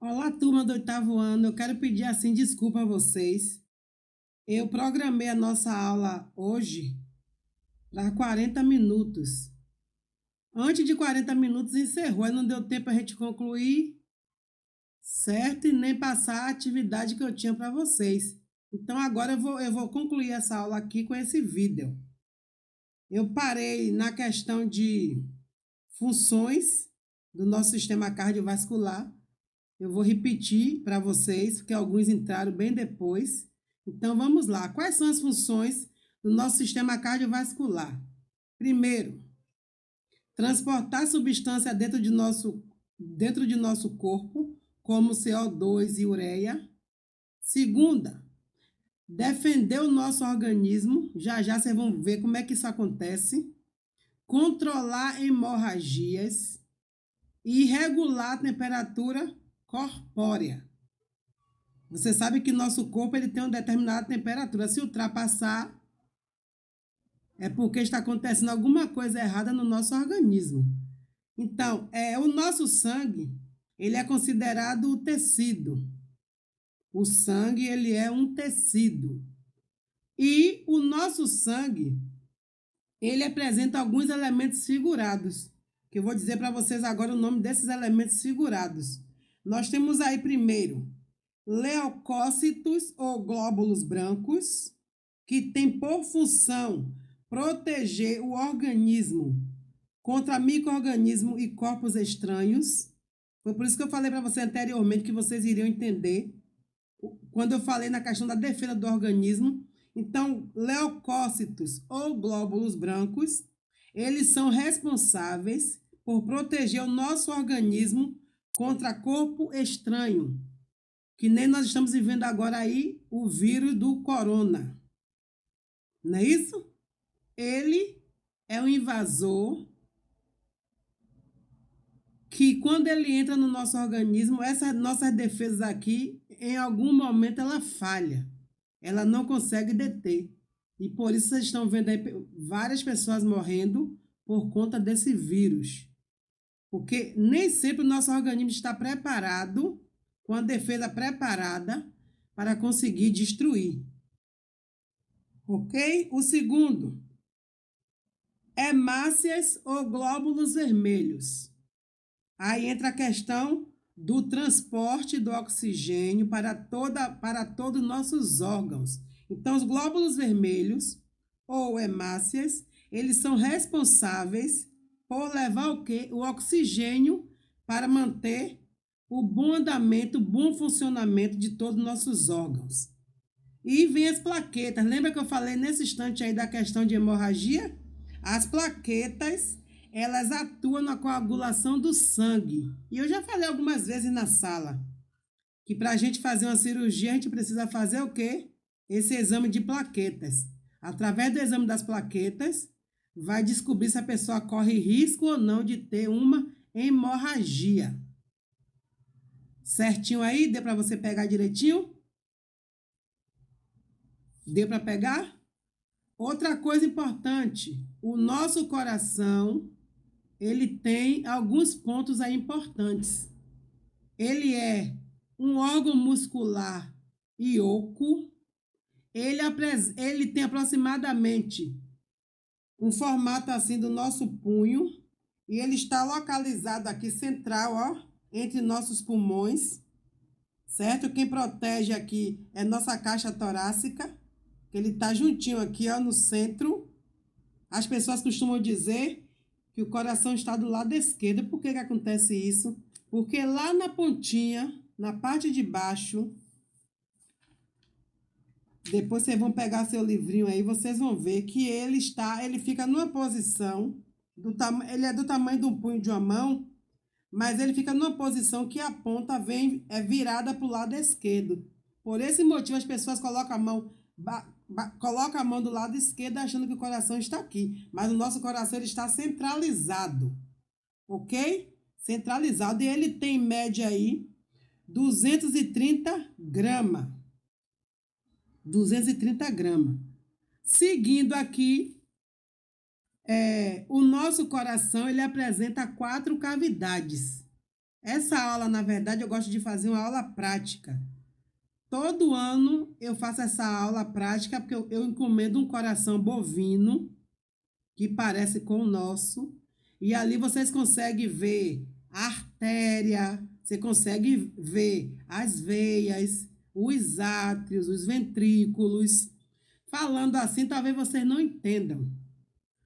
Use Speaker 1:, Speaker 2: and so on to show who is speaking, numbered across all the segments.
Speaker 1: Olá, turma do oitavo ano. Eu quero pedir assim desculpa a vocês. Eu programei a nossa aula hoje para 40 minutos. Antes de 40 minutos encerrou, aí não deu tempo a gente concluir, certo? E nem passar a atividade que eu tinha para vocês. Então agora eu vou concluir essa aula aqui com esse vídeo. Eu parei na questão de funções do nosso sistema cardiovascular. Eu vou repetir para vocês, porque alguns entraram bem depois. Então, vamos lá. Quais são as funções do nosso sistema cardiovascular? Primeiro, transportar substância dentro de nosso corpo, como CO2 e ureia. Segunda, defender o nosso organismo. Já já vocês vão ver como é que isso acontece. Controlar hemorragias e regular a temperatura corpórea. Você sabe que nosso corpo ele tem uma determinada temperatura. Se ultrapassar, é porque está acontecendo alguma coisa errada no nosso organismo. Então, o nosso sangue, ele é considerado o tecido. O sangue, ele é um tecido. E o nosso sangue, ele apresenta alguns elementos figurados, que eu vou dizer para vocês agora o nome desses elementos figurados. Nós temos aí primeiro leucócitos ou glóbulos brancos, que tem por função proteger o organismo contra micro-organismos e corpos estranhos. Foi por isso que eu falei para você anteriormente que vocês iriam entender quando eu falei na questão da defesa do organismo. Então, leucócitos ou glóbulos brancos, eles são responsáveis por proteger o nosso organismo contra corpo estranho, que nem nós estamos vivendo agora aí o vírus do corona. Não é isso? Ele é um invasor que quando ele entra no nosso organismo, essas nossas defesas aqui, em algum momento ela falha. Ela não consegue deter. E por isso vocês estão vendo aí várias pessoas morrendo por conta desse vírus. Porque nem sempre o nosso organismo está preparado, com a defesa preparada, para conseguir destruir. Ok? O segundo, hemácias ou glóbulos vermelhos. Aí entra a questão do transporte do oxigênio para todos os nossos órgãos. Então, os glóbulos vermelhos ou hemácias, eles são responsáveis por levar o quê? O oxigênio para manter o bom andamento, o bom funcionamento de todos os nossos órgãos. E vem as plaquetas. Lembra que eu falei nesse instante aí da questão de hemorragia? As plaquetas, elas atuam na coagulação do sangue. E eu já falei algumas vezes na sala que para a gente fazer uma cirurgia, a gente precisa fazer o quê? Esse exame de plaquetas. Através do exame das plaquetas, vai descobrir se a pessoa corre risco ou não de ter uma hemorragia. Certinho aí? Deu para você pegar direitinho? Deu para pegar? Outra coisa importante, o nosso coração, ele tem alguns pontos aí importantes. Ele é um órgão muscular e oco. Ele tem aproximadamente um formato assim do nosso punho e ele está localizado aqui central, ó, entre nossos pulmões, certo? Quem protege aqui é nossa caixa torácica, que ele está juntinho aqui, ó, no centro. As pessoas costumam dizer que o coração está do lado esquerdo. Por que acontece isso? Porque lá na pontinha, na parte de baixo, depois vocês vão pegar seu livrinho aí, vocês vão ver que ele fica numa posição, ele é do tamanho de um punho de uma mão, mas ele fica numa posição que a ponta é virada para o lado esquerdo. Por esse motivo, as pessoas colocam a mão do lado esquerdo achando que o coração está aqui. Mas o nosso coração ele está centralizado. Ok? Centralizado. E ele tem em média aí 230 gramas. 230 gramas. Seguindo aqui, o nosso coração ele apresenta 4 cavidades. Essa aula, na verdade, eu gosto de fazer uma aula prática. Todo ano eu faço essa aula prática porque eu encomendo um coração bovino que parece com o nosso, e ali vocês conseguem ver a artéria, você consegue ver as veias, os átrios, os ventrículos. Falando assim, talvez vocês não entendam,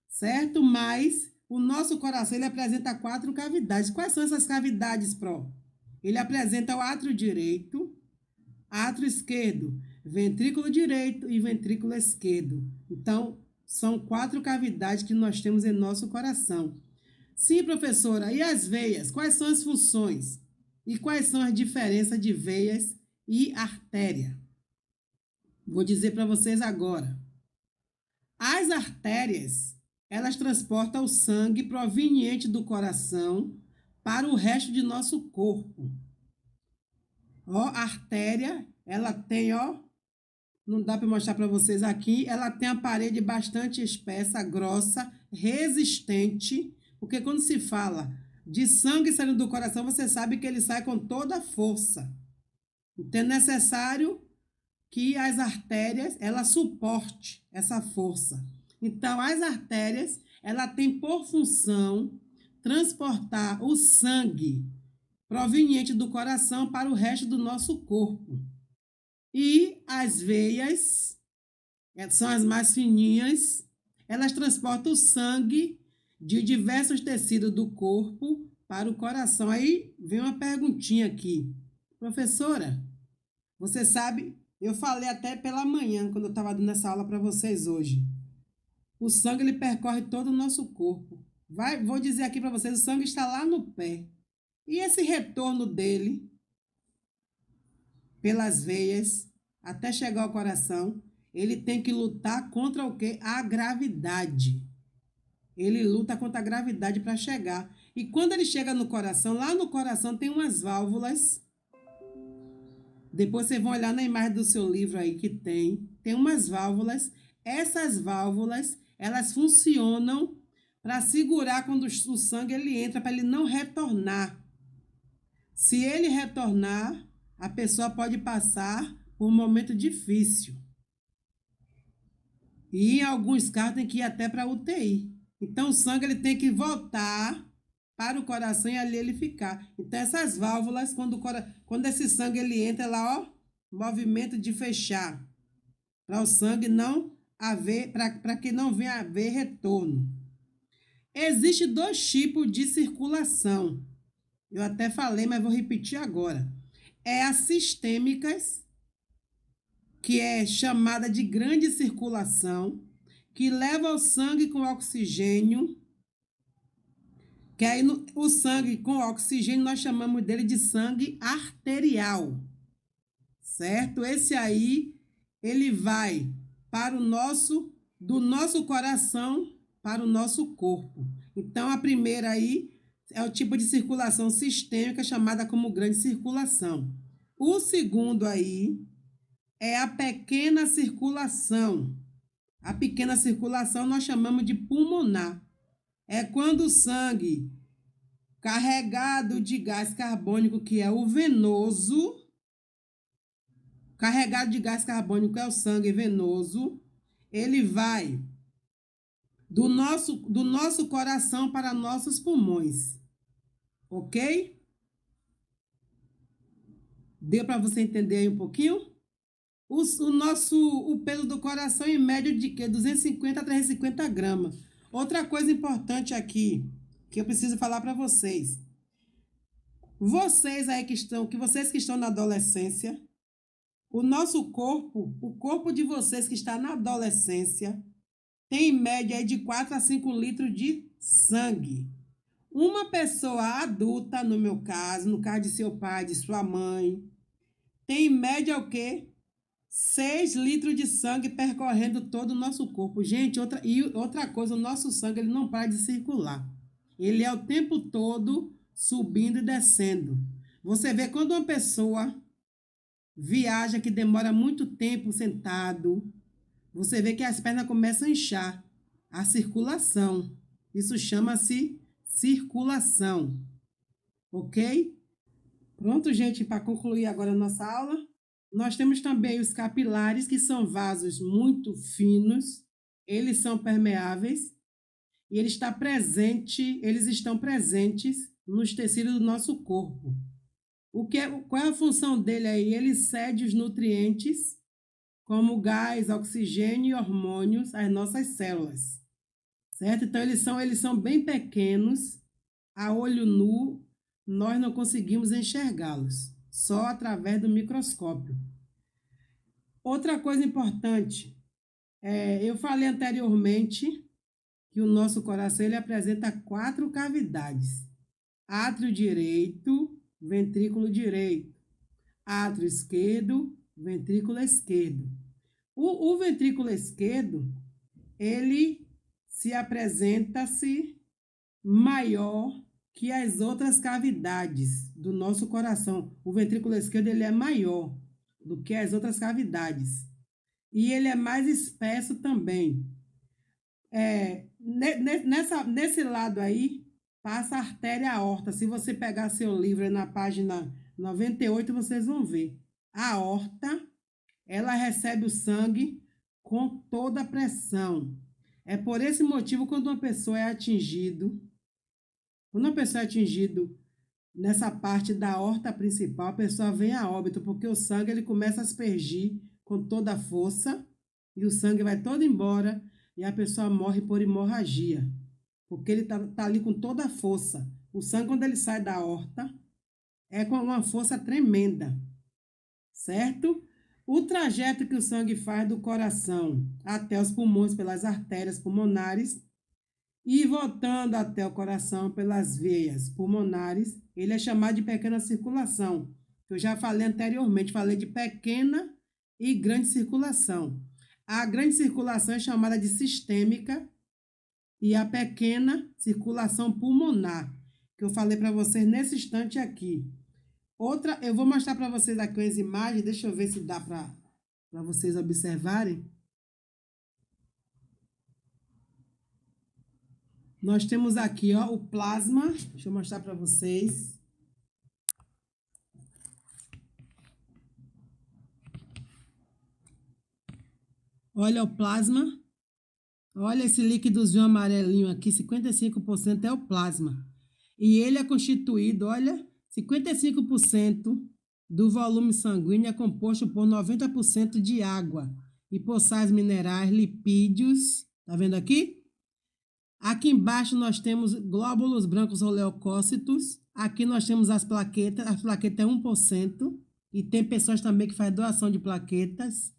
Speaker 1: certo? Mas o nosso coração ele apresenta 4 cavidades. Quais são essas cavidades, Pro? Ele apresenta o átrio direito, átrio esquerdo, ventrículo direito e ventrículo esquerdo. Então, são 4 cavidades que nós temos em nosso coração. Sim, professora, e as veias? Quais são as funções? E quais são as diferenças de veias e artéria? Vou dizer para vocês agora. As artérias, elas transportam o sangue proveniente do coração para o resto de nosso corpo. Ó, a artéria, ela tem, ó, não dá para mostrar para vocês aqui, ela tem a parede bastante espessa, grossa, resistente, porque quando se fala de sangue saindo do coração, você sabe que ele sai com toda a força. Então é necessário que as artérias, ela suporte essa força. Então as artérias, ela tem por função transportar o sangue proveniente do coração para o resto do nosso corpo. E as veias, são as mais fininhas, elas transportam o sangue de diversos tecidos do corpo para o coração. Aí vem uma perguntinha aqui. Professora, você sabe, eu falei até pela manhã, quando eu estava dando essa aula para vocês hoje. O sangue ele percorre todo o nosso corpo. Vou dizer aqui para vocês, o sangue está lá no pé. E esse retorno dele pelas veias até chegar ao coração, ele tem que lutar contra o quê? A gravidade. Ele luta contra a gravidade para chegar. E quando ele chega no coração, lá no coração tem umas válvulas. Depois vocês vão olhar na imagem do seu livro aí que tem umas válvulas. Essas válvulas, elas funcionam para segurar quando o sangue ele entra, para ele não retornar. Se ele retornar, a pessoa pode passar por um momento difícil. E em alguns casos tem que ir até para a UTI. Então o sangue ele tem que voltar para o coração e ali ele ficar. Então essas válvulas, quando esse sangue ele entra lá, ó, movimento de fechar, para o sangue não haver, para que não venha a haver retorno. Existem 2 tipos de circulação. Eu até falei, mas vou repetir agora. É as sistêmicas, que é chamada de grande circulação, que leva o sangue com oxigênio, que aí o sangue com oxigênio nós chamamos dele de sangue arterial, certo? Esse aí, ele vai para do nosso coração para o nosso corpo. Então, a primeira aí é o tipo de circulação sistêmica chamada como grande circulação. O segundo aí é a pequena circulação. A pequena circulação nós chamamos de pulmonar. É quando o sangue carregado de gás carbônico, que é o venoso, carregado de gás carbônico é o sangue venoso, ele vai do nosso coração para nossos pulmões. Ok? Deu para você entender aí um pouquinho? O peso do coração em média de quê? 250 a 350 gramas. Outra coisa importante aqui, que eu preciso falar para vocês. Vocês que estão na adolescência, o nosso corpo, o corpo de vocês que está na adolescência, tem em média de 4 a 5 litros de sangue. Uma pessoa adulta, no meu caso, no caso de seu pai, de sua mãe, tem em média o quê? 6 litros de sangue percorrendo todo o nosso corpo. Gente, outra coisa, o nosso sangue ele não para de circular. Ele é o tempo todo subindo e descendo. Você vê quando uma pessoa viaja que demora muito tempo sentado, você vê que as pernas começam a inchar. A circulação. Isso chama-se circulação. Ok? Pronto, gente, para concluir agora a nossa aula, nós temos também os capilares, que são vasos muito finos, eles são permeáveis e eles estão presentes nos tecidos do nosso corpo. Qual é a função dele aí? Ele cede os nutrientes, como gás, oxigênio e hormônios, às nossas células, certo? Então, eles são bem pequenos, a olho nu, nós não conseguimos enxergá-los, só através do microscópio. Outra coisa importante, eu falei anteriormente que o nosso coração ele apresenta 4 cavidades: átrio direito, ventrículo direito, átrio esquerdo, ventrículo esquerdo. O ventrículo esquerdo, ele se apresenta-se maior que as outras cavidades do nosso coração. O ventrículo esquerdo ele é maior do que as outras cavidades. E ele é mais espesso também. Nesse lado aí, passa a artéria aorta. Se você pegar seu livro na página 98, vocês vão ver. A aorta, ela recebe o sangue com toda a pressão. É por esse motivo, quando uma pessoa é atingido nessa parte da aorta principal, a pessoa vem a óbito, porque o sangue ele começa a aspergir com toda a força e o sangue vai todo embora e a pessoa morre por hemorragia, porque ele tá ali com toda a força. O sangue, quando ele sai da aorta, é com uma força tremenda, certo? O trajeto que o sangue faz do coração até os pulmões pelas artérias pulmonares e voltando até o coração pelas veias pulmonares, ele é chamado de pequena circulação. Eu já falei anteriormente, falei de pequena e grande circulação. A grande circulação é chamada de sistêmica e a pequena circulação pulmonar, que eu falei para vocês nesse instante aqui. Outra, eu vou mostrar para vocês aqui as imagens, deixa eu ver se dá para vocês observarem. Nós temos aqui, ó, o plasma. Deixa eu mostrar para vocês. Olha o plasma. Olha esse líquidozinho amarelinho aqui, 55% é o plasma. E ele é constituído, olha, 55% do volume sanguíneo é composto por 90% de água e por sais minerais, lipídios. Tá vendo aqui? Aqui embaixo nós temos glóbulos brancos ou leucócitos. Aqui nós temos as plaquetas é 1%. E tem pessoas também que fazem doação de plaquetas.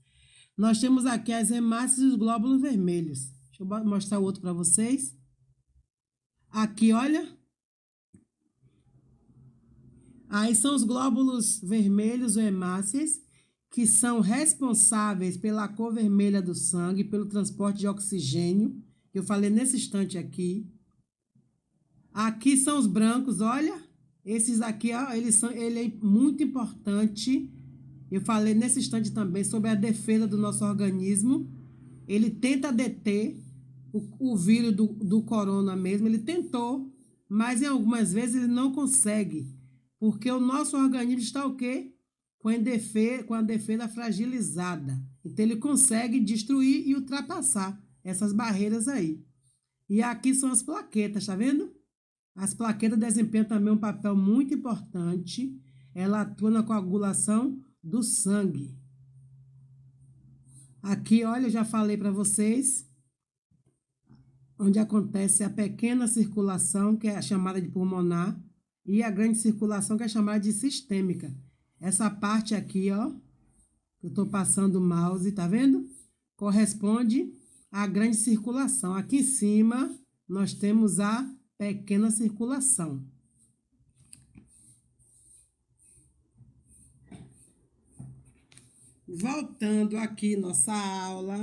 Speaker 1: Nós temos aqui as hemácias e os glóbulos vermelhos. Deixa eu mostrar o outro para vocês. Aqui, olha. Aí são os glóbulos vermelhos ou hemácias, que são responsáveis pela cor vermelha do sangue, pelo transporte de oxigênio. Eu falei nesse instante aqui. Aqui são os brancos, olha. Esses aqui, ó, ele é muito importante. Eu falei nesse instante também sobre a defesa do nosso organismo. Ele tenta deter o vírus do corona mesmo. Ele tentou, mas em algumas vezes ele não consegue. Porque o nosso organismo está o quê? Com a defesa fragilizada. Então ele consegue destruir e ultrapassar essas barreiras aí. E aqui são as plaquetas, tá vendo? As plaquetas desempenham também um papel muito importante. Ela atua na coagulação do sangue. Aqui, olha, eu já falei para vocês, onde acontece a pequena circulação, que é a chamada de pulmonar, e a grande circulação, que é chamada de sistêmica. Essa parte aqui, ó, que eu estou passando o mouse, tá vendo? Corresponde à grande circulação. Aqui em cima, nós temos a pequena circulação. Voltando aqui nossa aula,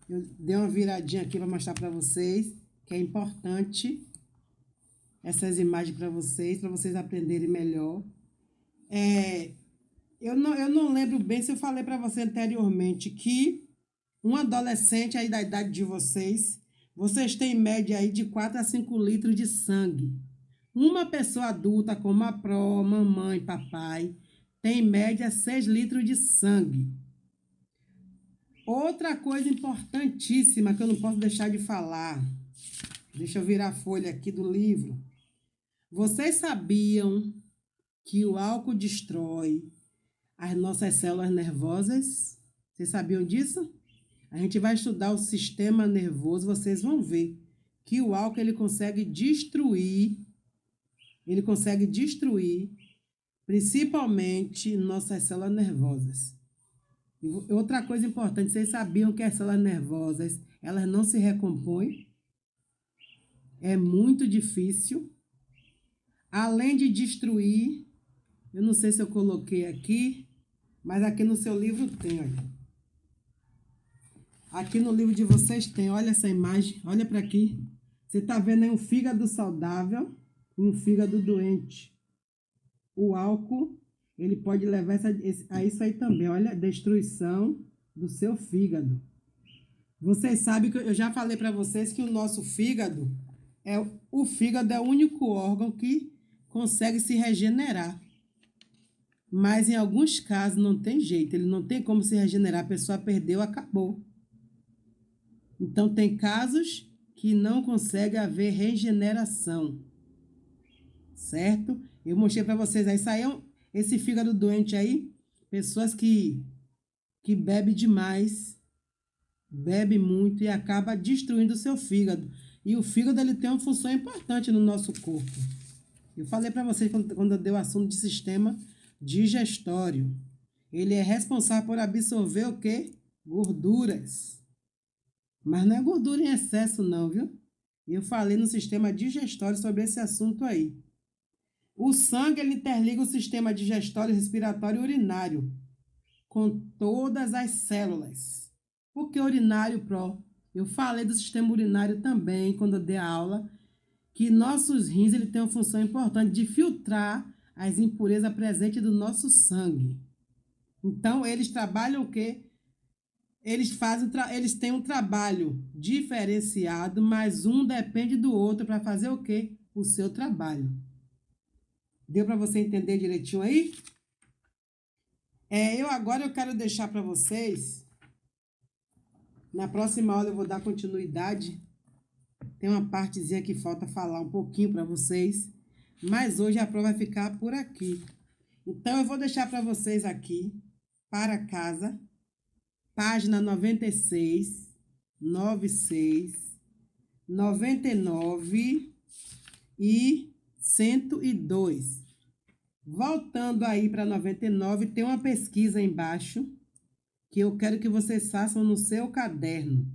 Speaker 1: eu dei uma viradinha aqui para mostrar para vocês que é importante essas imagens para vocês aprenderem melhor. Eu não lembro bem se eu falei para você anteriormente que um adolescente aí da idade de vocês têm em média aí de 4 a 5 litros de sangue. Uma pessoa adulta, como a pró, mamãe, papai, tem em média 6 litros de sangue. Outra coisa importantíssima que eu não posso deixar de falar. Deixa eu virar a folha aqui do livro. Vocês sabiam que o álcool destrói as nossas células nervosas? Vocês sabiam disso? A gente vai estudar o sistema nervoso, vocês vão ver que o álcool ele consegue destruir principalmente nossas células nervosas. E outra coisa importante, vocês sabiam que as células nervosas, elas não se recompõem? É muito difícil. Além de destruir, eu não sei se eu coloquei aqui, mas aqui no seu livro tem, olha. Aqui no livro de vocês tem, olha essa imagem, olha para aqui. Você está vendo aí um fígado saudável e um fígado doente. O álcool, ele pode levar a isso aí também, olha, destruição do seu fígado. Vocês sabem que eu já falei para vocês que o nosso fígado é o único órgão que consegue se regenerar. Mas em alguns casos não tem jeito, ele não tem como se regenerar, a pessoa perdeu, acabou. Então tem casos que não consegue haver regeneração, certo? Eu mostrei para vocês aí, esse fígado doente aí, pessoas que bebe demais, bebe muito e acaba destruindo o seu fígado. E o fígado ele tem uma função importante no nosso corpo. Eu falei para vocês quando eu dei o assunto de sistema digestório. Ele é responsável por absorver o quê? Gorduras. Mas não é gordura em excesso não, viu? Eu falei no sistema digestório sobre esse assunto aí. O sangue ele interliga o sistema digestório, respiratório e urinário com todas as células. Por que urinário, Pró? Eu falei do sistema urinário também quando eu dei a aula, que nossos rins ele tem uma função importante de filtrar as impurezas presentes do nosso sangue. Então, eles trabalham o quê? Eles têm um trabalho diferenciado, mas um depende do outro para fazer o quê? O seu trabalho. Deu para você entender direitinho aí? Agora eu quero deixar para vocês, na próxima aula eu vou dar continuidade, tem uma partezinha que falta falar um pouquinho para vocês, mas hoje a prova vai ficar por aqui. Então eu vou deixar para vocês aqui, para casa, página 96, 96, 99 e 102. Voltando aí para 99, tem uma pesquisa embaixo que eu quero que vocês façam no seu caderno.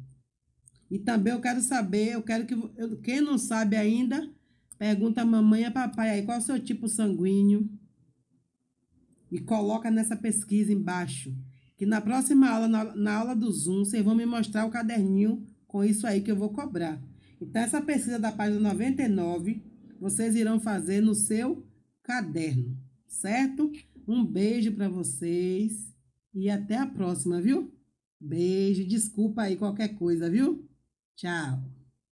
Speaker 1: E também eu quero saber, quem não sabe ainda, pergunta a mamãe e a papai aí qual é o seu tipo sanguíneo e coloca nessa pesquisa embaixo. Que na próxima aula, na aula do Zoom, vocês vão me mostrar o caderninho com isso aí que eu vou cobrar. Então, essa pesquisa da página 99, vocês irão fazer no seu caderno, certo? Um beijo para vocês e até a próxima, viu? Beijo, desculpa aí qualquer coisa, viu? Tchau.